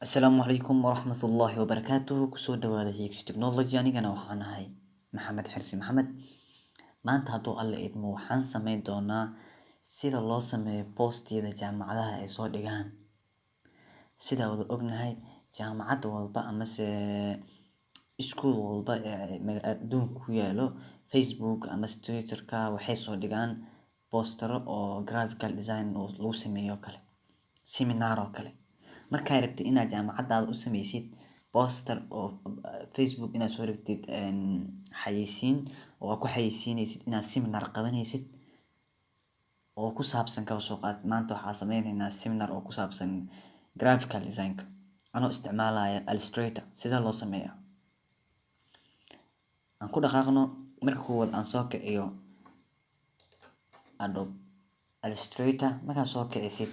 Asalaamu calaykum waraxmatullaahi wabarakaatuh. Kusoo dhawaada Higgs Technology. Anigana waxaan ahay Maxamed Xirsi Maxamed. Maanta hadduu alle idmo waxaan sameyn doonaa sida loo sameeyo postiyada jaamacadaha ay soo dhigaan. Sida wada ognahay jaamacad walba amase iskuul walba ee adduunka ku yaalo Facebook ama Twitter-ka waxay soo dhigaan postero oo graphical design oo lagu sameeyo kale seminar oo kale. Markaa rabtid inaad jaamacadaada u sameysid poster oo Facebook inaad soo dhigtid xayeysiin oo ku xayeysiinaysid inaad seminar qabanaysid oo ku saabsan kaba soo qaad maanta waxaa sameynaynaa seminar oo ku saabsan graphical design anoo isticmaalaya Illustrator sida loo sameeyo. Aan ku dhaqaaqno marka koowaad aan soo kiciyo Adobe Illustrator. Markaa soo kicisid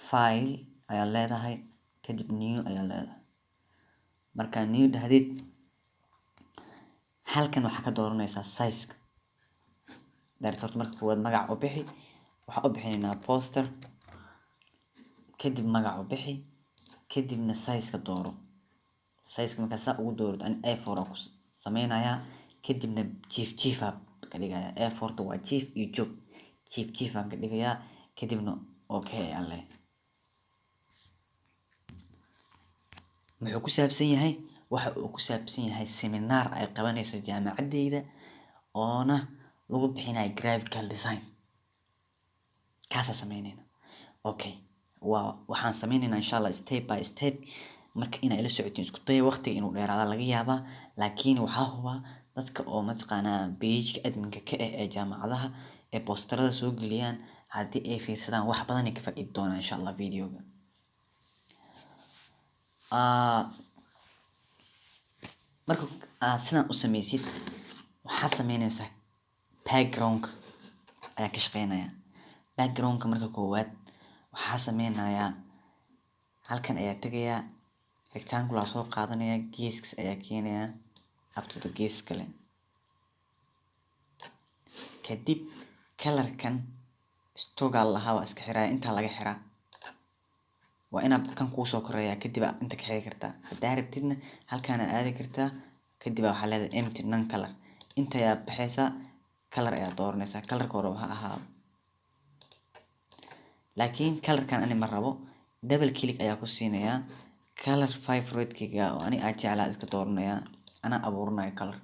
file ayaa leedahay kadib new ayaa leedahay. Markaa new dhahdid halkan waxaa ka dooranaysaa size-ka. Daartood marka koowaad magac u bixi waxaa u bixinaynaa poster kadib magac u bixi kadibna size-ka dooro. Size-ka markaa saa ugu doorto aan A4 ku sameynayaa kadibna jiif ka dhigayaa. A4 waa jiif iyo joog. Jiif aan ka dhigayaa kadibna okay ayaa leeyahay. Wuxuu ku saabsan yahay waxa uu ku saabsan yahay seminar ay qabanayso jaamacadeyda oona lagu bixinayo graphical design. Kaasa sameynayna. Okay. Waxaan sameynaynaa insha Allah step by step. Marka inay ila socotiin isku day waqti inuu dheeraada laga yaabaa laakiin waxaa huba dadka oo mataqaanaa page-ka adminka ka ah ee jaamacadaha ee posterada soo geliyaan haddii ay fiirsadaan wax badan ay ka faa'iidi doonaan insha Allah videoga. Marka sidaan u sameysid waxaa sameynaysaa background ayaa ka shaqeynaya. Background marka koowaad waxaa sameynayaa halkan ayaa tagayaa rectangle soo qaadanaya geeska ayaa keenaya up to the gees kale. Kadib color-kan stroke lahaa waa iska xiraya inta laga xiraa. Waa inaad kan ku soo koreeyaa kadib inta ka xiri kartaa. Haddii rabtidna halkaan aadi kartaa kadib waxaa leedahay empty non color. Inta ayaa baxaysa color ayaa dooranaysaa. Color-ka hore waxa ahaa. Laakiin color-kan ani ma rabo. Double click ayaa ku siinayaa. Color favorite-kayga oo ani aan jeclaa iska dooranayaa. Ana abuuranayo color.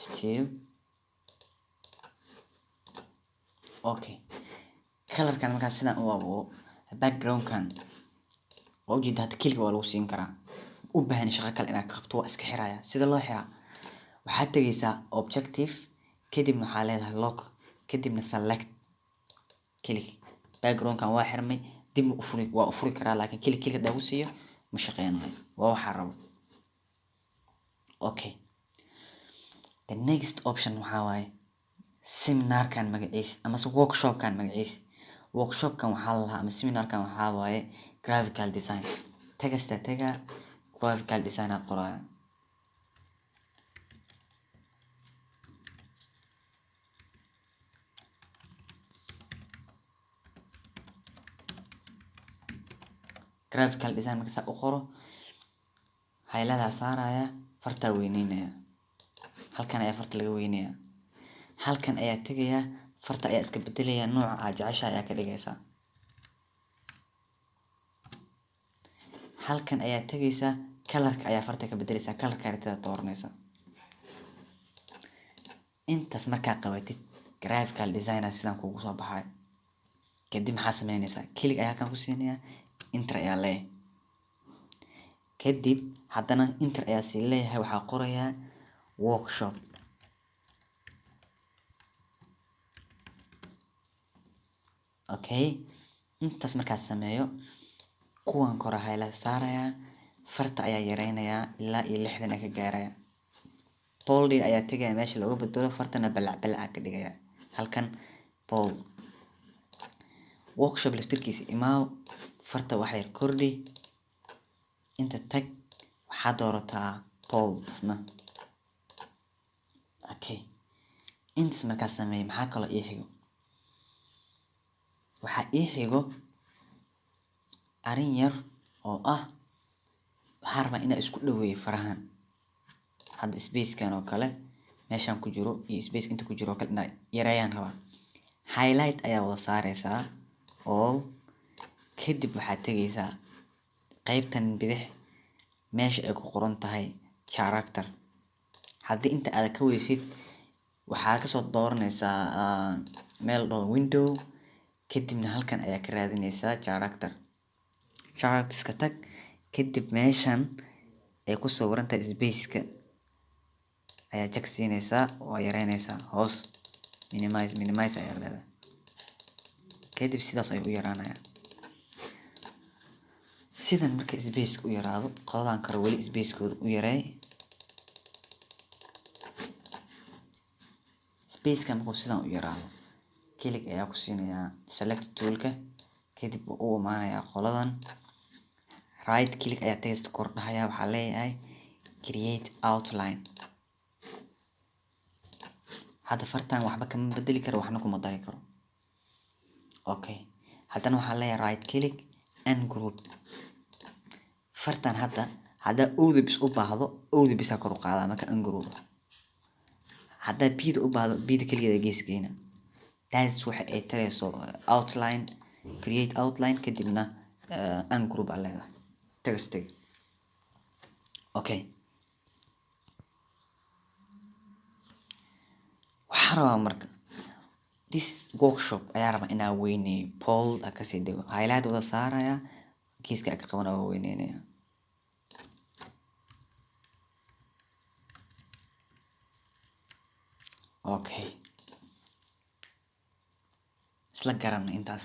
Still. Okay. Color-kan markaa sidaan u abuuro background-kan waa ujeedaa hadda click waa lagu siin karaa. U baahan shaqo kale inaad ka qabto waa iska xiraya. Sida loo xiraa waxaad tagaysaa objective kadibna waxaa leedahay lock kadibna select click. Background-kan waa xirmay dib waa u furi karaa laakiin click haddii lagu siiyo ma shaqeynayo. Waa waxa rabo. Okay. The next option waxaa waaye seminar-kan magaciisa ama workshop-kan magaciisa. Workshop-kan waxaa la lahaa ama seminar-kan waxaa waaye graphical design. Tagasta graphical design qoraya. Graphical design marka saa u qoro highlight saaraya farta weyneynaya. Halkan ayaa farta laga weyneeyaa. Halkan ayaa tagayaa farta ayaa iska bedelaya nooca aad jeceshahay ayaa ka dhigaysaa. Halkan ayaa tagaysaa color-ka ayaa farta ka bedelaysaa color-ka ayaa dooranaysaa. Intaas markaa qabatid graphical designer sidaan kugu soo baxay. Kadib maxaa sameynaysaa click ayaa kan ku siinayaa enter ayaa leeyahay. Kadib haddana enter ayaa sii leeyahay waxaa qorayaa workshop. Okay. Intaas markaa sameeyo kuwan kora highlight saaraya farta ayaa yareynayaa ilaa iyo 60 ka gaaraya. Bold ayaa tagaya meesha looga bedelo fartana balac ka dhigaya. Halkan bold. Workshop laftirkiisa imaaw farta waxa yar kordhi. Inta tag waxaa doorataa bold asna. Okay. Intaas markaa sameeyo maxaa kaloo ii xigo. Waxaa ii xigo arrin yar oo waxaan rabaa inaan isku dhaweeyo farahan. Hadda spacekan oo kale meeshaan ku jiro iyo space inta ku jiro kale inaan yareeyaan rabaa. Highlight ayaa wada saaraysaa all, kadib waxaad tegaysaa qaybtan bidix meesha ay ku qoran tahay character. Haddii inta aad ka weysid waxaa kasoo dooranaysaa meel dhaho window, kadibna halkan ayaa ka raadinaysaa character. Characterska tag, kadib meeshan ay ku sawiran tahay spaceka ayaa jag siinaysaa oo yareynaysaa hoos, minimize ayaa leedahay. Kadib sidaas ayuu u yaraanayaa. Sidan marka spaceka u yaraado, qodadan kale weli spacekooda u yareey. Spaceka markuu sidan u yaraado, click ayaa ku siinayaa select toolka, kadib u imaanayaa qoladan right click ayaa tagaysa kor dhahaya, waxaa leeyahay create outline. Hadda fartan waxba kama bedeli karo, waxna kuma dari karo. Okay, haddana waxaa leeyahay right click ungroup. Fartan hadda owda bis u baahdo, owda bisa kor u qaadaa marka ungroup. Hadda bida u baahdo, bida kaligeeda geeskeena. Taas waxa ay tarayso outline, create outline, kadibna ungroup aa leedahay. Text. Okay, waxaan rabaa marka this workshop ayaa rabaa inaa weyneeyo, bold aa kasii dhigo, highlight wada saaraya, geeska ka qabanaya waa weyneynaya. Okay, isla garanay intaas.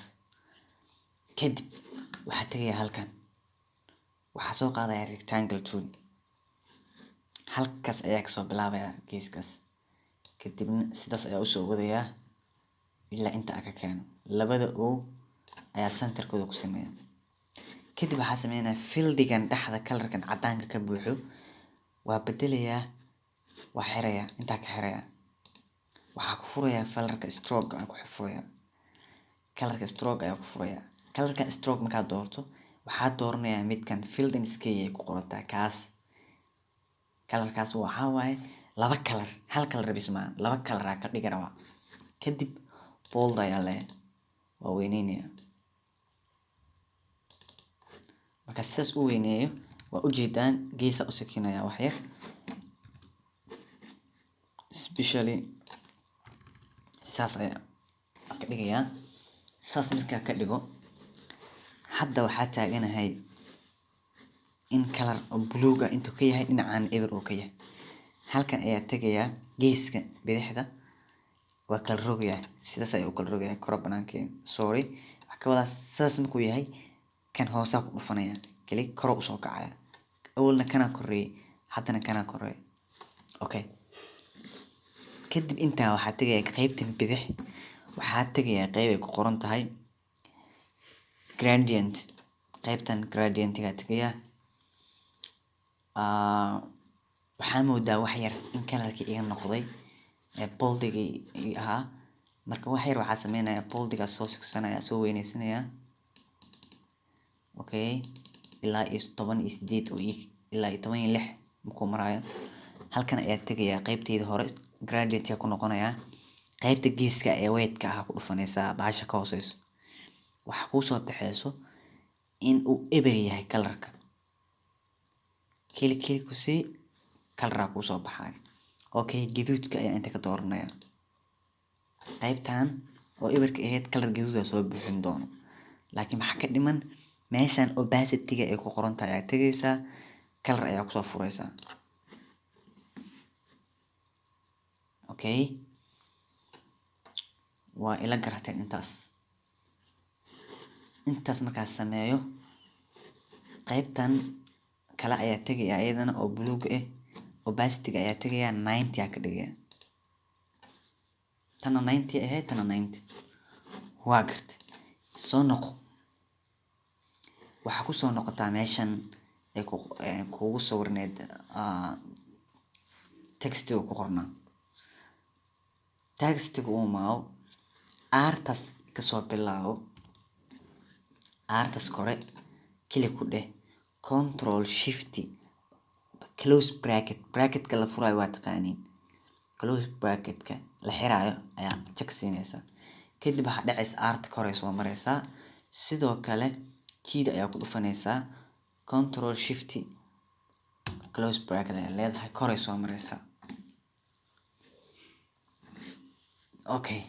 Kadib waxaa tagayaa halkan, waxaa soo qaadaya rectangle tool, halkaas ayaa kasoo bilaabaya geeskaas. Kadibna sidaas ayaa usoo wadayaa ilaa inta aa ka keeno. Labada o ayaa centerkooda ku sameeya. Kadib waxaa sameynaya fieldigan dhexda kalarkan cadaanka ka buuxo, waa bedelayaa, waa xiraya, intaa ka xiraya. Waxaa ku furaya kalarka stroke ayaa ku furaya. Kalarka stroke ayaa ku furaya. Kalarka stroke markaad doorto, waxaad dooranayaa midkan field and scale ay ku qorantahay kaas. Kalarkaas waxaa waaye laba kalar, hal kalar bis ma, laba kalar aa ka dhigi rabaa. Kadib bold ayaa leeyahay, waa weyneynaya. Marka sidaas u weyneeyo, waa ujeedaan geesa u sakinaya wax yar, especially saas ayaa ka dhigayaa. Saas markaa ka dhigo, hadda waxaa taaganahay in kalar buluug ah intuu ka yahay, dhinacaan eber uu ka yahay. Halkan ayaa tagayaa geeska bidixda, waa kala rogayaa, sidaas ayaa u kala rogayaa koro banaankeeda. Sorry, waxaa ka wadaa sidaas markuu yahay, kan hoosaa ku dhufanaya, kali koro usoo kacaya. Awalna kanaa koreeyay, haddana kanaa koreeyay. Okay, kadib intaa waxaa tagayaa qaybtan bidix, waxaa tagayaa qayb ay ku qoran tahay gradient. Qaybtan gradientiga tagayaa. Waxaan moodaa wax yar in kalarkii iga noqday boldigii ahaa. Marka wax yar waxaa sameynayaa boldiga soo siksanaya, soo weynaysanaya. Okay, ilaa 18 oo ilaa 16 markuu marayo. Halkan ayaa tagayaa qaybteeda hore, gradientka ku noqonaya. Qaybta geeska ee weight-ka ah ku dhufanaysaa bahasha ka hooseyso. Waxa ku soo baxayso in uu eber yahay kalarka. Kili ku sii kalara ku soo baxay. Okay, gaduudka ayaa inta ka dooranaya. Qaybtan oo eberka ahayd kalar gaduud ah soo bixin doono. Laakiin waxa ka dhiman meeshan opacity-ga ay ku qoran tahay ayaa tagaysaa, kalar ayaa ku soo furaysaa. Okay, waa ila garateen intaas. Intaas markaa sameeyo, qaybtan kala ayaa tagayaa ayadana oo buluug ah, opacity-ga ayaa tagayaa 90 aa ka dhigaya. Tana 90 ahayd, tana 90. Waa gartay. Soo noqo. Waxaa ku soo noqotaa meeshan ay kugu sawirneed textiga ku qornaa. Textiga uu maaw aartas ka soo bilaabo, aartas kore click ku dheh control shift close bracket ka la furayo waa taqaaniin close bracket ka la xiraayo ayaa check siinaysa kadib waxa dhacaysa art kore soo maraysa sidoo kale keyda ayaa ku dhufanaysa control shift close bracket ayaa leedahay kore soo maraysa okay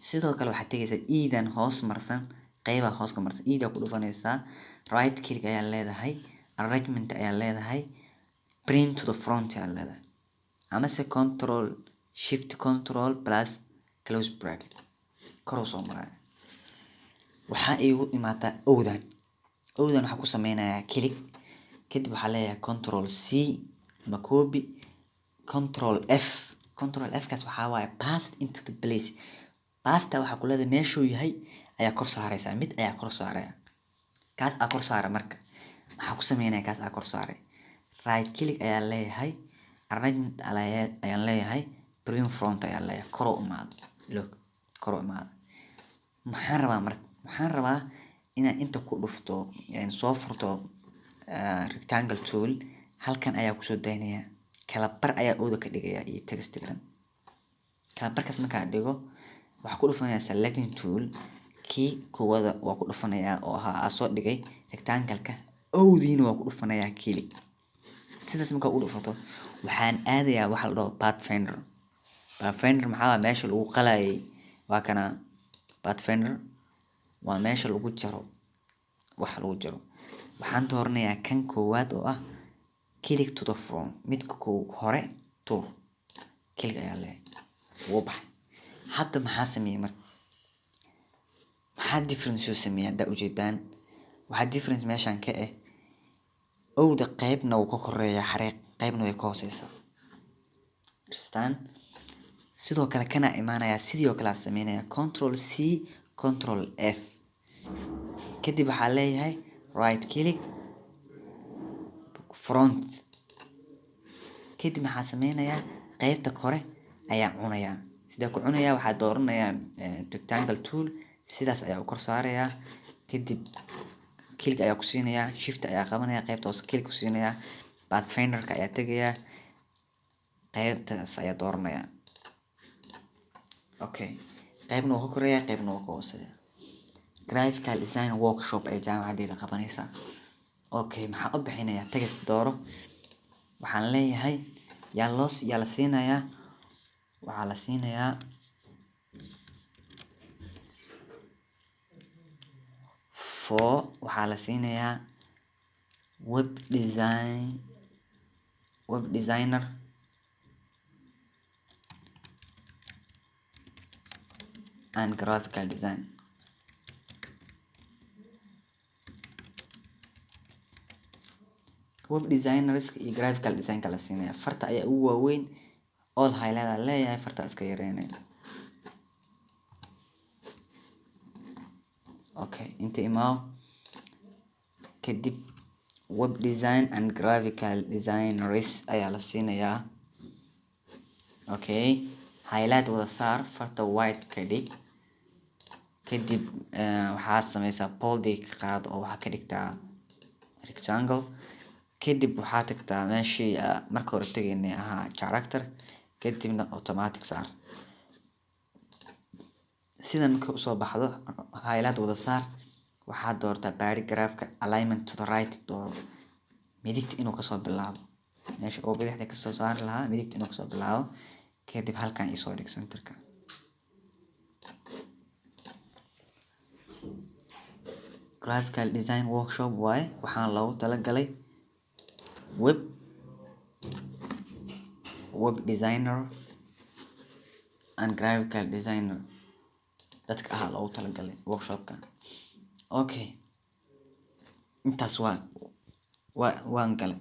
sidoo kale waxa tagaysa iidan hoos marsan qayba hoos ka marsan iida ku dhufanaysa right click ayaa leedahay arrangement ayaa leedahay bring to the front ayaa leedahay ama se control shift control plus close bracket kor soo maraya waxa igu imaataa owdan waxa ku sameynayaa click kadib waxa leeyahay control C ma copy control F kaas waxa waaye paste into the place pasta waxa ku leedahay meeshuu yahay ayaa kor saaraysa mid ayaa kor saaraya kaas aa kor saara marka waxa ku sameynaya kaas aa kor saaray right click ayaa leeyahay arrangement ayaa leeyahay bring front ayaa leeyahay kor u imaado look kor u imaado maxaan rabaa inaan inta ku dhufto soo furto rectangle tool halkan ayaa ku soo daynaya kala bar ayaa ooda ka dhigaya iyo textigan kala barkaas marka dhigo waxa ku dhufanaya selecting tool kii kuwada waa ku dhufanaya oo ahaa soo dhigay rectangle-ka oodiina waa ku dhufanaya kili sidaas marka u dhufato waxaan aadayaa waxa la dhaho pathfinder maxaa meesha lagu qalayay waa kana pathfinder waa meesha lagu jaro waxa lagu jaro waxaan dooranayaa kan koowaad oo ah click to the front midka hore tour click ayaa leeyahay wuu baxay hadda maxaa sameeyay marka maxaa difference soo sameeyay hadda ujeedaan waxaa difference meeshan ka ah owda qaybna uu ka koreeyaa xariiq qaybna way ka hooseysaa understand sidoo kale kana imaanaya sidoo kale sameynaya control C control F kadib waxa leeyahay right click front kadib waxa sameynaya qaybta kore ayaa cunaya sida ku cunaya waxa dooranaya rectangle tool sidaas ayaa u kor saaraya kadib click ayaa ku siinaya shift ayaa qabanaya qaybta hoose click ku siinaya pathfinder ka ayaa tagaya qaybtaas ayaa dooranaya okay qaybna uu ka koreeya qaybna uu ka hooseeya graphical design workshop ay jaamacadda qabanaysa okay maxaa u bixinaya text dooro waxaan leeyahay yaa la siinayaa waxaa la siinayaa waxaa la siinayaa web designer and graphical design web designers iyo graphical design kala siinaya farta ayaa ugu waaweyn all highlight leeyahay farta iska yareynaya okay inta imaaw kadib web design and graphical designers ayaa la siinayaa okay highlight wada saar farta white ka dhig kadib waxaa sameysaa bold ka qaad oo waxa ka dhigtaa rectangle kadib waxaa tagtaa meeshii marka hore tagaynay ahaa character kadibna automatic saar sidan marka soo baxdo highlight wada saar waxaa doortaa paragraph-ka alignment to the right dooro midigta inuu kasoo bilaabo meesha oo bidixda kasoo saari lahaa midigta inuu kasoo bilaabo kadib halkan isoo dhig centerka graphical design workshop waaye waxaan loogu talagalay web designer and graphical designer dadka ahaa loogu talagalay workshopka okay intaas waan galay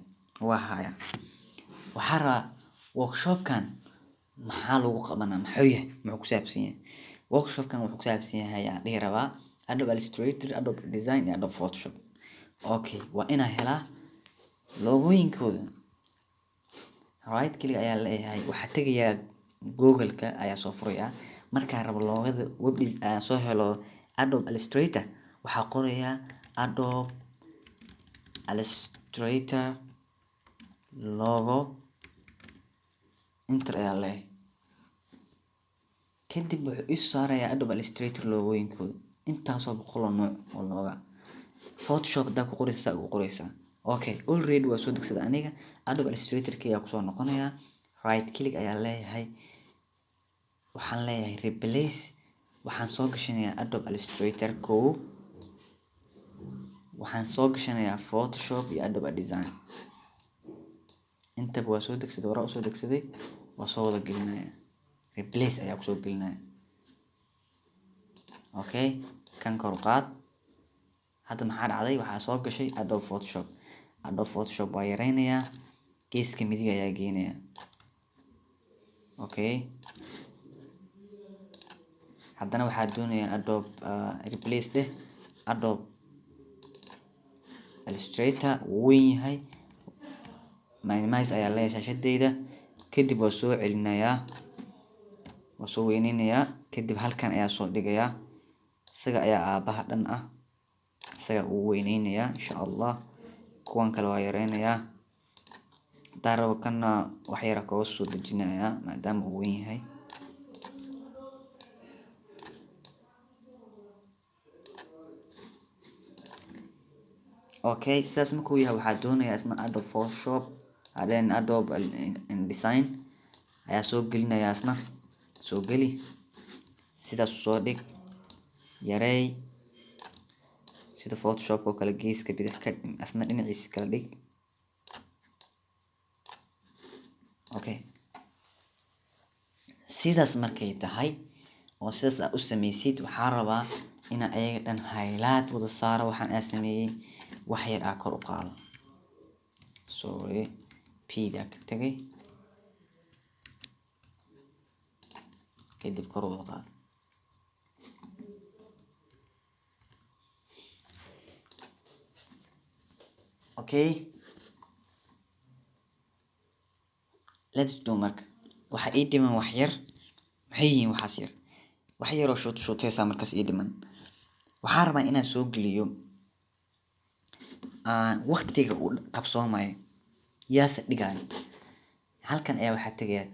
waa haya waxaa rabaa workshopkan maxaa lagu qabanaa muxuu ku saabsan yahay workshopkan wuxuu ku saabsan yahay aan dhihi rabaa Adobe Illustrator, Adobe Design iyo Adobe Photoshop okay waa inaan helaa logooyinkooda right click ayaa leeyahay waxaa tagayaa google-ka ayaa soo furaya markaan rabo loogada web design soo helo Adobe Illustrator waxaa qorayaa Adobe Illustrator logo enter ayaa leeyahay. kadib wuxuu ii saarayaa Adobe Illustrator logooyinkooda intaasoo boqol oo nooc oo looga. Photoshop hadaa ku qoraysaa ugu qoraysaa. Okay, already waa soo degsaday aniga Adobe Illustrator kii ayaa kusoo noqonayaa. Right click ayaa leeyahay, waxaan leeyahay replace, waxaan soo gashanayaa Adobe Illustrator kow, waxaan soo gashanayaa Photoshop iyo Adobe Design. intaba waa soo degsaday, waraa usoo degsaday, waa soo wada gelinayaa. Replace ayaa kusoo gelinayaa. Okay, kan kor u qaad. hadda maxaa dhacday? waxaa soo gashay Adobe Photoshop. Adobe Photoshop waa yareynayaa, geeska midig ayaa geynayaa. Okay, haddana waxaa doonayaa Adobe replace deh. Adobe Illustrator wuu weyn yahay, minimize ayaa leeyahay shaashadeyda. kadib waa soo celinayaa, waa soo weyneynayaa. kadib halkan ayaa soo dhigayaa, isaga ayaa aabaha dhan ah, isaga uu weyneynayaa insha Allah. kuwan kale waa yareynayaa. haddaan rabo kana wax yar kaga soo dejinayaa maadaama uu weyn yahay. Okay, sidaas markuu yahay waxaa doonayaa isna Adobe Photoshop then Adobe Design ayaa soo gelinayaa. isna soo geli, sidaas soo dhig, yarey sida Photoshop oo kale geeska bidix ka asna dhinaciisa kala dhig. Okay, sidaas markay tahay oo sidaas aad u sameysid, waxaa rabaa in ayaga dhan highlight wada saaro. waxaan aan sameeyay wax yar aa kor u qaado. sorry, pida ka tagay, kadib kor u wada qaado. Okay, let's do marka waxa ii dhiman wax yar. maxay yihiin waxaas yar? wax yaroo shooteysaa markaas ii dhiman. waxaan rabaa inaan soo geliyo waqtiga uu qabsoomayo yaase dhigayo. halkan ayaa waxaa tegayaa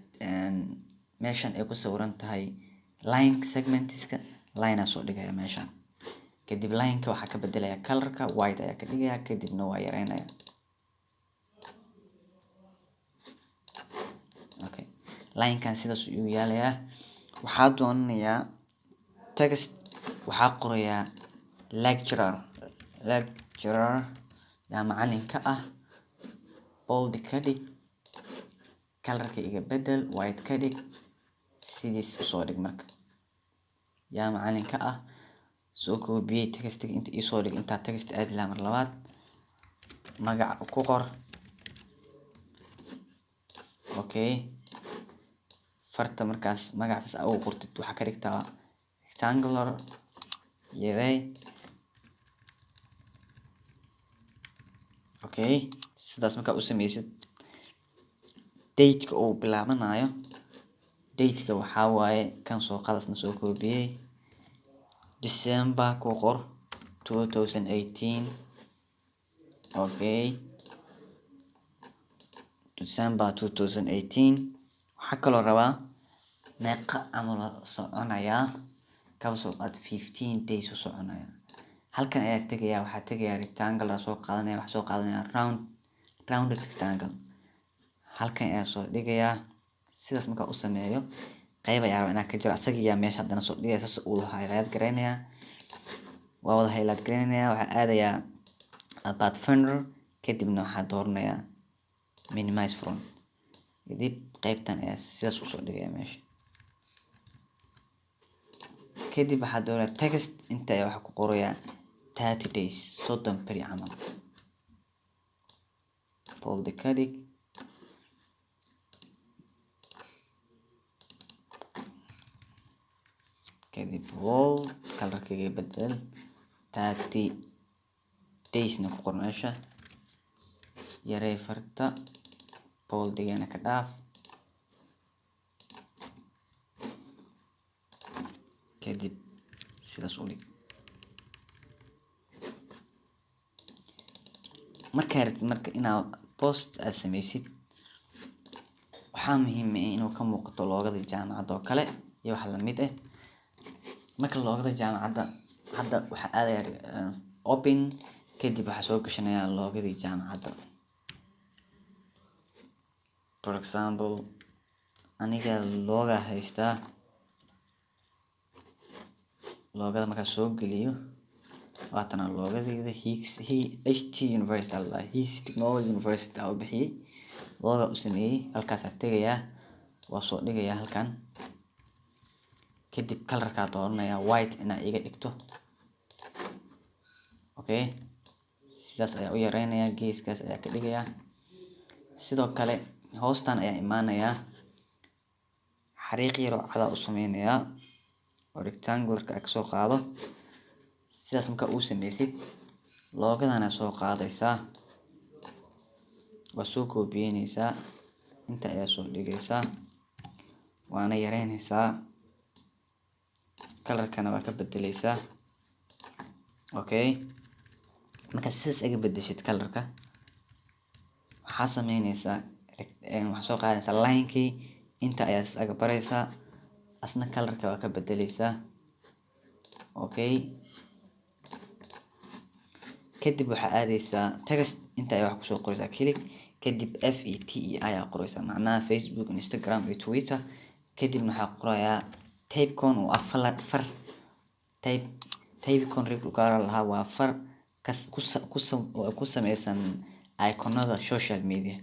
meeshan ay ku sawiran tahay line segmentska, line aa soo dhigaya meeshan. kadib line-ka waxaa ka bedelaya colorka, white ayaa ka dhigaya, kadibna waa yareynaya. Okay, line-kan sidaas ayuu yaalayaa. waxaa doonanayaa text, waxaa qorayaa lecturer yaa macalinka ah, bold ka dhig, colorka iga bedel, white ka dhig, sidiis usoo dhig. marka yaa macalinka ah soo koobiyey textiga inta ii soo dhig. intaa text aad ilaa mar labaad magaca ku qor. Okay, farta markaas magacaas aad ugu qortid waxaa ka dhigtaa rectangular, yarey. Okay, sidaas markaa u sameysid, date-ka uu bilaabanayo, date-ka waxaa waaye kan soo qaadasna soo koobiyey, December ku qor 2018. Okay, December 2018. waxaa kaloo rabaa meeqa ama la soconayaa, kaba soo qaad 15 days u soconaya. halkan ayaa tegayaa, waxaa tegayaa rectangle soo qaadanaya, waxaa soo qaadanaya rounded rectangle. halkan ayaa soo dhigayaa. sidaas markaa u sameeyo, qayb ayaa rabaa inaan ka jiro asaga ayaa meesha haddana soo dhigaya. saas uu highlight gareynayaa, waa wada highlight gareynayaa. waxaa aadayaa pathfinder, kadibna waxaa dooranayaa minimize front. kadib qaybtan ayaa sidaas usoo dhigaya meesha. kadib waxaa doonaya text, inta ayaa waxaa ku qorayaa 30 days, 30 beri camal. bold ka dhig, kadib bold, colorka iga bedel, 30 days-na ku qor meesha. yarey farta, boldigana ka dhaaf. kadib sidaas u dhig. markaa rabtid marka inaad post aad sameysid waxaa muhiim ah inuu ka muuqato loogada jaamacadda oo kale iyo wax lamid ah. marka loogada jaamacadda hadda waxaa aadaya open, kadib waxaa soo gashanaya loogadii jaamacadda. For example aniga looga haystaa, loogada markaa soo geliyo waatana loogadeeda HT University Allah HT Technology University oo bixiyay looga u sameeyay. halkaas aad tegayaa waa soo dhigayaa halkan, kadib colorka dooranaya white inaa iga dhigto. okay sidaas ayaa u yareynaya, geeskaas ayaa ka dhigayaa. sidoo kale hoostan ayaa imaanayaa xariiq yar oo cada u sameynayaa oo rectangular-ka ka soo qaado. sidaas marka uu sameysid loogadana soo qaadaysaa, waa soo koobiyeynaysaa, inta ayaa soo dhigaysaa, waana yareynaysaa, colorkana waa ka bedelaysaa. okay marka sidaas aga bedeshid colorka waxaa sameynaysaa waxaa soo qaadaysaa line-kii, inta ayaa isaga baraysaa, asna colorka waa ka bedelaysaa. okay kadib waxaa aadaysaa text, inta ayaa wax kusoo qoraysaa click, kadib FET ayaa qoraysaa macnaha Facebook, Instagram iyo Twitter. kadibna waxaa qorayaa typecon oo far typecon replica lahaa waa far ku sameysan iconada social media,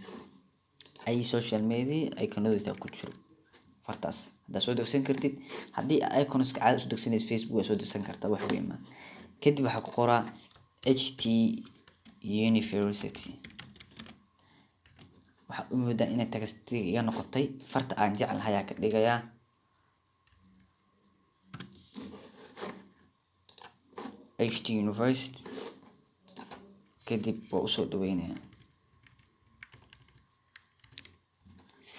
ay social media iconadiisa ku jiro fartaas hadda soo degsan kartid. haddii iconska caadi soo degsanaysa Facebook waa soo degsan kartaa, wax weyn ma. kadib waxaa ku qoraa HT University. waxaa u moodaa inay textiga iga noqotay farta aan jeclahay ayaa ka dhigayaa. HT University kadib waa usoo dhaweynayaa.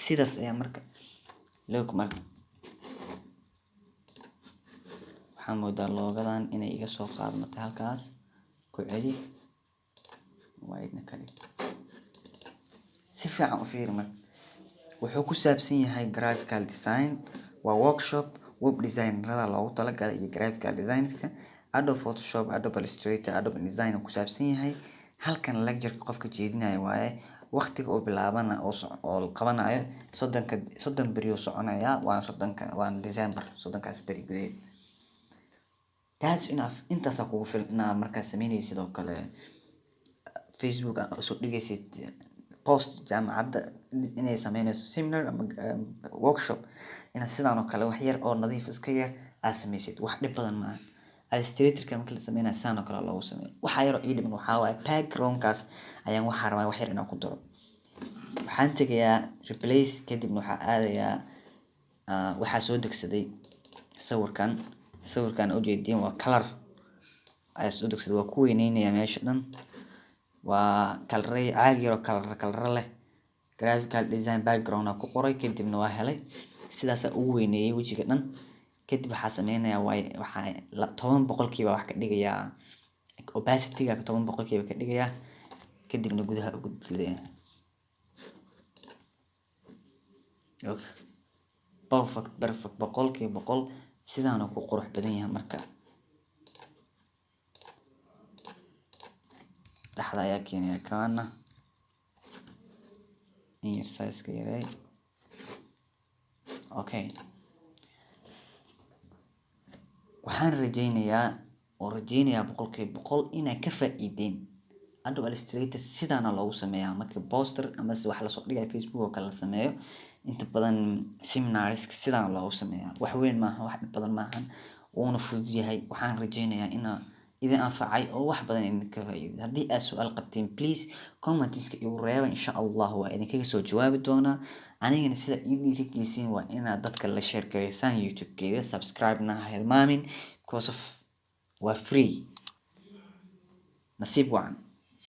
sidaas ayaa marka look marka waxaa moodaa loogadan inay iga soo qaadmatay. halkaas ku celi, waa idna kale si fiican u fiiri. marka wuxuu ku saabsan yahay graphical design, waa workshop web designerada loogu talagalay iyo graphical designska. Adobe Photoshop, Adobe Illustrator, Adobe InDesign ku saabsan yahay. halkan lecture qofka jeedinayo waaye, waqtiga oo bilaabana oo qabanayo 30 beri oo soconaya, waana December 30kaas beri gudaheed. that's enough. intaas kugu filan inaad markaa sameynaysid. sidoo kale Facebook soo dhigaysid post jaamacadda inay sameynayso seminar ama workshop, inaad sidaan oo kale wax yar oo nadiif iska yar aad sameysid, wax dhib badan maaha. Illustrator-ka marka la sameynayo sidaan oo kale loogu sameeyo. waxaa yar oo ii dhiman waxaa waaye background-kaas ayaan waxaa rabaa wax yar inaan ku daro. waxaan tegayaa replace, kadibna waxaa aadayaa waxaa soo degsaday sawirkan ujeediin waa color ayaa soo degsaday, waa ku weyneynaya meesha dhan, waa kalaray caag yar oo kalaro leh. graphical design background ku qoray, kadibna waa helay. sidaasaa ugu weyneeyay wejiga dhan. kadib waxaa sameynayaa waxaa 10% wax ka dhigayaa opacity-ga 10% ka dhigayaa, kadibna gudaha ugu gudbaya. perfect 100% sidaan ku qurux badan yahay. marka dhaxda ayaa keenaya kaana in yar size-ka yaray. okay waxaan rajeynayaa 100% inay ka faa'iideen. Adobe Illustrator sidaana loogu sameeyaa marka poster ama wax la soo dhigayo Facebook oo kale la sameeyo. inta badan seminars sidaan loogu sameeyaa, wax weyn maaha, wax badan maahan, wuuna fudud yahay. waxaan rajeynayaa inaa idin anfacay oo wax badan idinka faa'iiday. haddii aad su'aal qabtiin please comments-ka igu reeba, insha Allah waa idinkaga soo jawaabi doonaa. anigana sida ii dhiirigelisiin waa inaad dadka la share gareysaan YouTube-keeda, subscribe-na ha hilmaamin because of waa free. nasiib wacan.